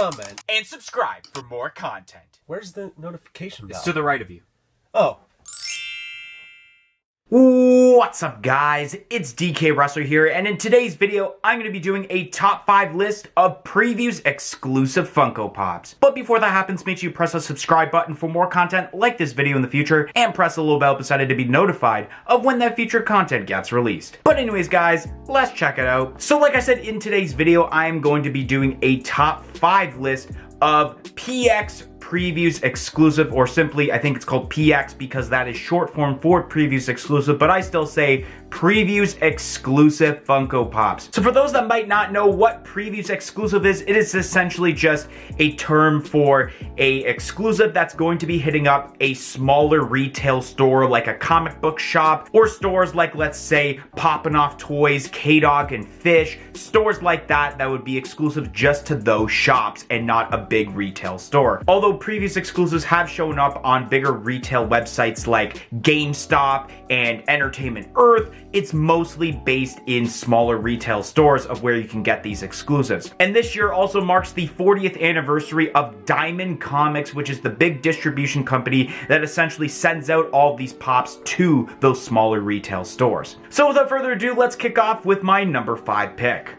comment, and subscribe for more content. Where's the notification bell? It's to the right of you. Oh. What's up, guys? It's DK Wrestler here, and in today's video, I'm going to be doing a top 5 list of previews exclusive Funko Pops. But before that happens, make sure you press the subscribe button for more content like this video in the future, and press the little bell beside it to be notified of when that future content gets released. But anyways, guys, let's check it out. So like I said, in today's video, I am going to be doing a top 5 list of PX previews exclusive, or simply I think it's called PX because that is short form for previews exclusive, but I still say previews exclusive Funko Pops. So for those that might not know what previews exclusive is, it is essentially just a term for a exclusive that's going to be hitting up a smaller retail store like a comic book shop, or stores like, let's say, Poppin' Off Toys, K-Dog and Fish, stores like that that would be exclusive just to those shops and not a big retail store. Although previous exclusives have shown up on bigger retail websites like GameStop and Entertainment Earth, it's mostly based in smaller retail stores of where you can get these exclusives. And this year also marks the 40th anniversary of Diamond Comics, which is the big distribution company that essentially sends out all of these pops to those smaller retail stores. So without further ado, let's kick off with my number 5 pick.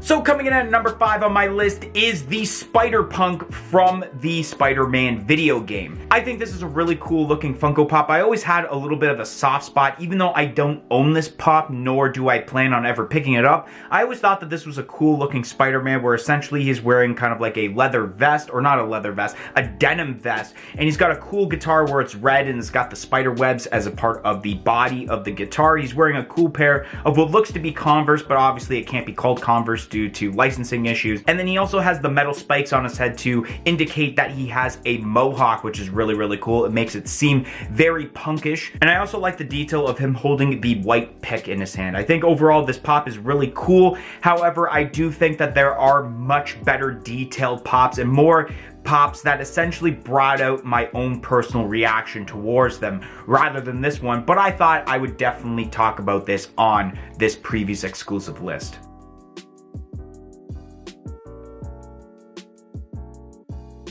So coming in at number 5 on my list is the SpiderPunk from the Spider-Man video game. I think this is a really cool looking Funko Pop. I always had a little bit of a soft spot, even though I don't own this pop, nor do I plan on ever picking it up. I always thought that this was a cool looking Spider-Man where essentially he's wearing kind of like a leather vest, or not a leather vest, a denim vest, and he's got a cool guitar where it's red and it's got the spider webs as a part of the body of the guitar. He's wearing a cool pair of what looks to be Converse, but obviously it can't be called Converse due to licensing issues. And then he also has the metal spikes on his head to indicate that he has a mohawk, which is really, really cool. It makes it seem very punkish. And I also like the detail of him holding the white pick in his hand. I think overall this pop is really cool. However, I do think that there are much better detailed pops and more pops that essentially brought out my own personal reaction towards them rather than this one. But I thought I would definitely talk about this on this previews exclusive list.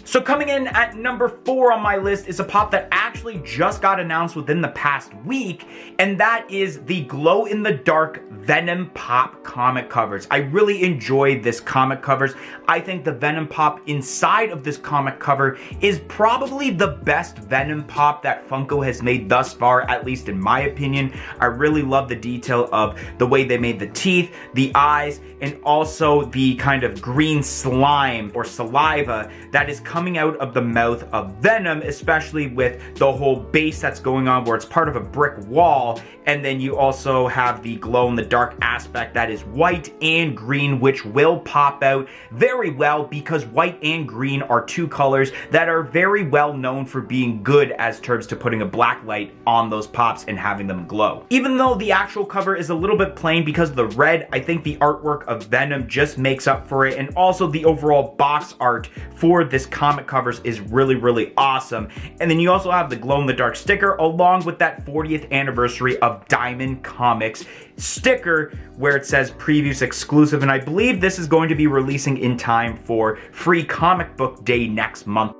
So coming in at number 4 on my list is a pop that actually just got announced within the past week, and that is the glow-in-the-dark Venom Pop comic covers. I really enjoyed this comic covers. I think the Venom Pop inside of this comic cover is probably the best Venom Pop that Funko has made thus far, at least in my opinion. I really love the detail of the way they made the teeth, the eyes, and also the kind of green slime or saliva that is coming out of the mouth of Venom, especially with the whole base that's going on where it's part of a brick wall. And then you also have the glow-in-the-dark aspect that is white and green, which will pop out very well because white and green are two colors that are very well known for being good as terms to putting a black light on those pops and having them glow. Even though the actual cover is a little bit plain because of the red, I think the artwork of Venom just makes up for it, and also the overall box art for this comic covers is really, really awesome. And then you also have the glow-in-the-dark sticker along with that 40th anniversary of Diamond Comics sticker where it says previews exclusive, and I believe this is going to be releasing in time for Free Comic Book Day next month.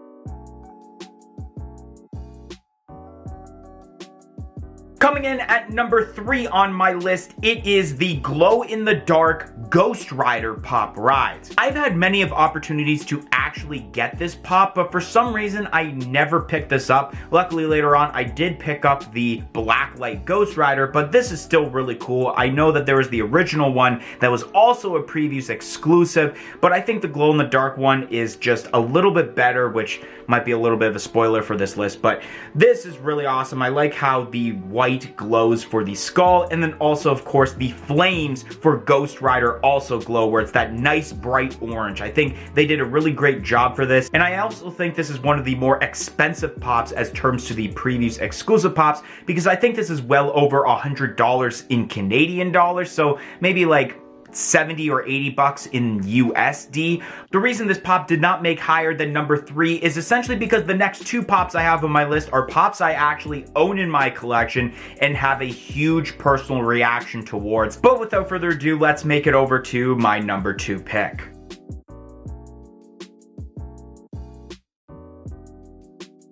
Coming in at number 3 on my list, it is the glow-in-the-dark Ghost Rider Pop Rides. I've had many of opportunities to actually get this pop, but for some reason I never picked this up. Luckily later on I did pick up the Blacklight Ghost Rider, but this is still really cool. I know that there was the original one that was also a previews exclusive, but I think the glow-in-the-dark one is just a little bit better, which might be a little bit of a spoiler for this list, but this is really awesome. I like how the white glows for the skull, and then also of course the flames for Ghost Rider also glow where it's that nice bright orange. I think they did a really great job for this, and I also think this is one of the more expensive pops as terms to the previews exclusive pops, because I think this is well over $100 in Canadian dollars, so maybe like 70 or 80 bucks in USD. The reason this pop did not make higher than number 3 is essentially because the next 2 pops I have on my list are pops I actually own in my collection and have a huge personal reaction towards. But without further ado, let's make it over to my number 2 pick.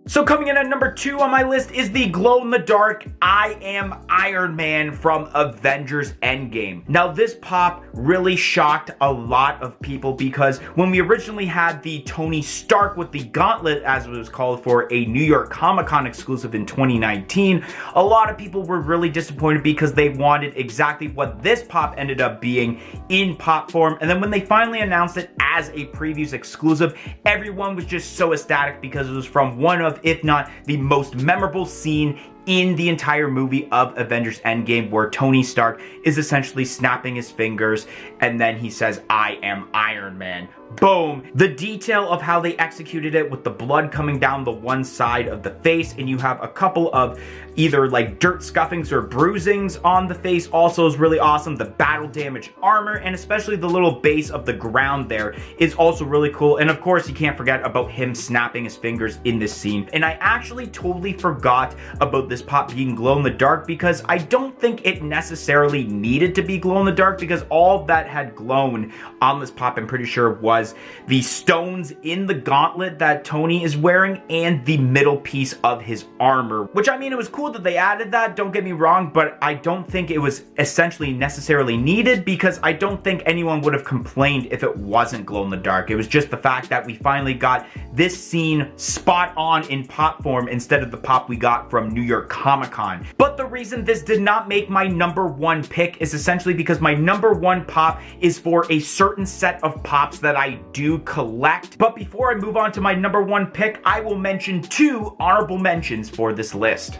So coming in at number 2 on my list is the glow-in-the-dark I Am Iron Man from Avengers Endgame. Now this pop really shocked a lot of people because when we originally had the Tony Stark with the gauntlet, as it was called, for a New York Comic-Con exclusive in 2019, a lot of people were really disappointed because they wanted exactly what this pop ended up being in pop form. And then when they finally announced it as a previews exclusive, everyone was just so ecstatic because it was from one of, if not the most memorable scene in the entire movie of Avengers Endgame, where Tony Stark is essentially snapping his fingers and then he says, "I am Iron Man." Boom. The detail of how they executed it with the blood coming down the one side of the face, and you have a couple of either like dirt scuffings or bruisings on the face also is really awesome. The battle damage armor and especially the little base of the ground there is also really cool. And of course you can't forget about him snapping his fingers in this scene. And I actually totally forgot about this pop being glow in the dark because I don't think it necessarily needed to be glow in the dark, because all that had glown on this pop, I'm pretty sure, was the stones in the gauntlet that Tony is wearing and the middle piece of his armor, which, I mean, it was cool that they added that, don't get me wrong, but I don't think it was essentially necessarily needed, because I don't think anyone would have complained if it wasn't glow in the dark. It was just the fact that we finally got this scene spot on in pop form instead of the pop we got from New York Comic-Con. But the reason this did not make my number 1 pick is essentially because my number 1 pop is for a certain set of pops that I do collect. But before I move on to my number 1 pick, I will mention 2 honorable mentions for this list.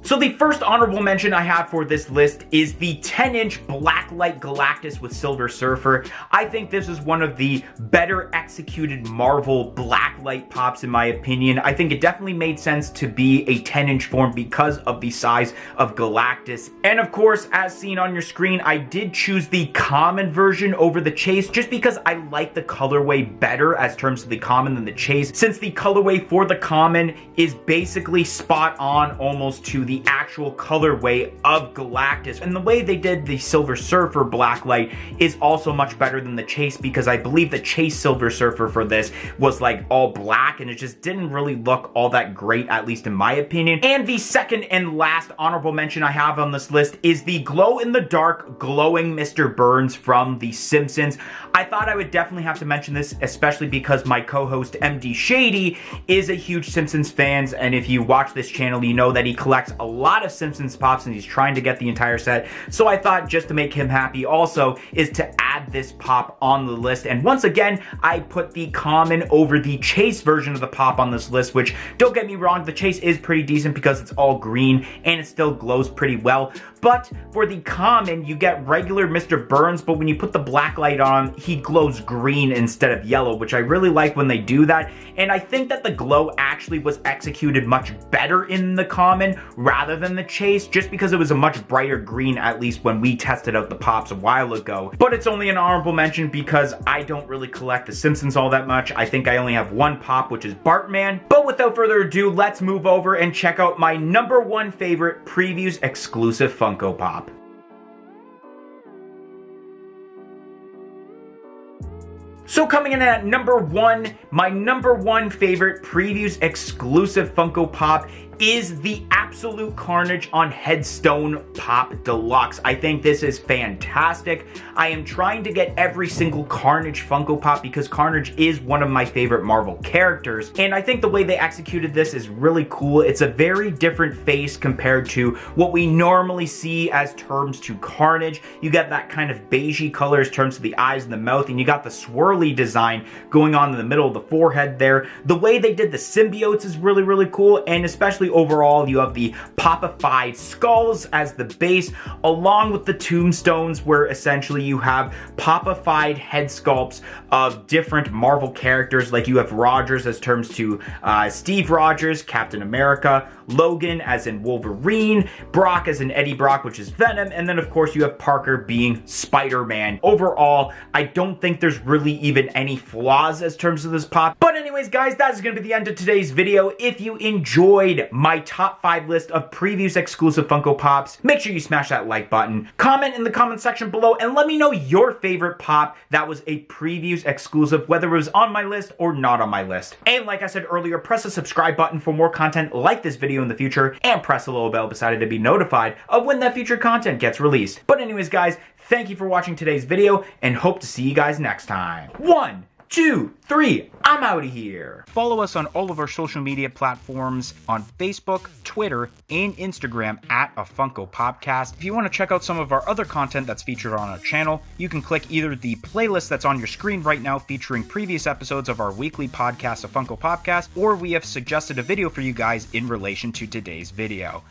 So the first honorable mention I have for this list is the 10-inch Blacklight Galactus with Silver Surfer. I think this is one of the better executed Marvel Blacklight pops in my opinion. I think it definitely made sense to be a 10-inch form because of the size of Galactus. And of course, as seen on your screen, I did choose the common version over the chase just because I like the colorway better as terms of the common than the chase, since the colorway for the common is basically spot on almost to the actual colorway of Galactus. And the way they did the Silver Surfer Blacklight is also much better than the chase, because I believe the chase Silver Surfer for this was like all black and it just didn't really look all that great, at least in my opinion. And the second and last honorable mention I have on this list is the glow-in-the-dark glowing Mr. Burns from The Simpsons. I thought I would definitely have to mention this, especially because my co-host MD Shady is a huge Simpsons fan, and if you watch this channel you know that he collects a lot of Simpsons pops and he's trying to get the entire set. So I thought, just to make him happy also, is to add this pop on the list. And once again, I put the common over the chase version of the pop on this list, which, don't get me wrong, the chase is pretty decent because it's all green and it still glows pretty well. But for the common, you get regular Mr. Burns, but when you put the black light on, he glows green instead of yellow, which I really like when they do that. And I think that the glow actually was executed much better in the common rather than the chase, just because it was a much brighter green, at least when we tested out the pops a while ago. But it's only an honorable mention because I don't really collect The Simpsons all that much. I think I only have 1 pop, which is Bartman. But without further ado, let's move over and check out my number 1 favorite previews exclusive Funko Pop. So coming in at number 1, my number 1 favorite previews exclusive Funko Pop is the Absolute Carnage on Headstone Pop Deluxe. I think this is fantastic. I am trying to get every single Carnage Funko Pop because Carnage is one of my favorite Marvel characters, and I think the way they executed this is really cool. It's a very different face compared to what we normally see as terms to Carnage. You get that kind of beigey color as terms to the eyes and the mouth, and you got the swirly design going on in the middle of the forehead there. The way they did the symbiotes is really, really cool, and especially overall, you have the popified skulls as the base, along with the tombstones, where essentially you have popified head sculpts of different Marvel characters. Like you have Rogers as terms to Steve Rogers, Captain America, Logan as in Wolverine, Brock as in Eddie Brock, which is Venom, and then of course you have Parker being Spider-Man. Overall, I don't think there's really even any flaws as terms of this pop. But anyways, guys, that is going to be the end of today's video. If you enjoyed my top 5 list of previews exclusive Funko Pops, make sure you smash that like button. Comment in the comment section below and let me know your favorite pop that was a previews exclusive, whether it was on my list or not on my list. And like I said earlier, press the subscribe button for more content like this video in the future, and press the little bell beside it to be notified of when that future content gets released. But anyways, guys, thank you for watching today's video and hope to see you guys next time. 1, 2, 3, I'm out of here. Follow us on all of our social media platforms on Facebook, Twitter, and Instagram at A Funko Popcast. If you want to check out some of our other content that's featured on our channel, you can click either the playlist that's on your screen right now featuring previous episodes of our weekly podcast, A Funko Popcast, or we have suggested a video for you guys in relation to today's video.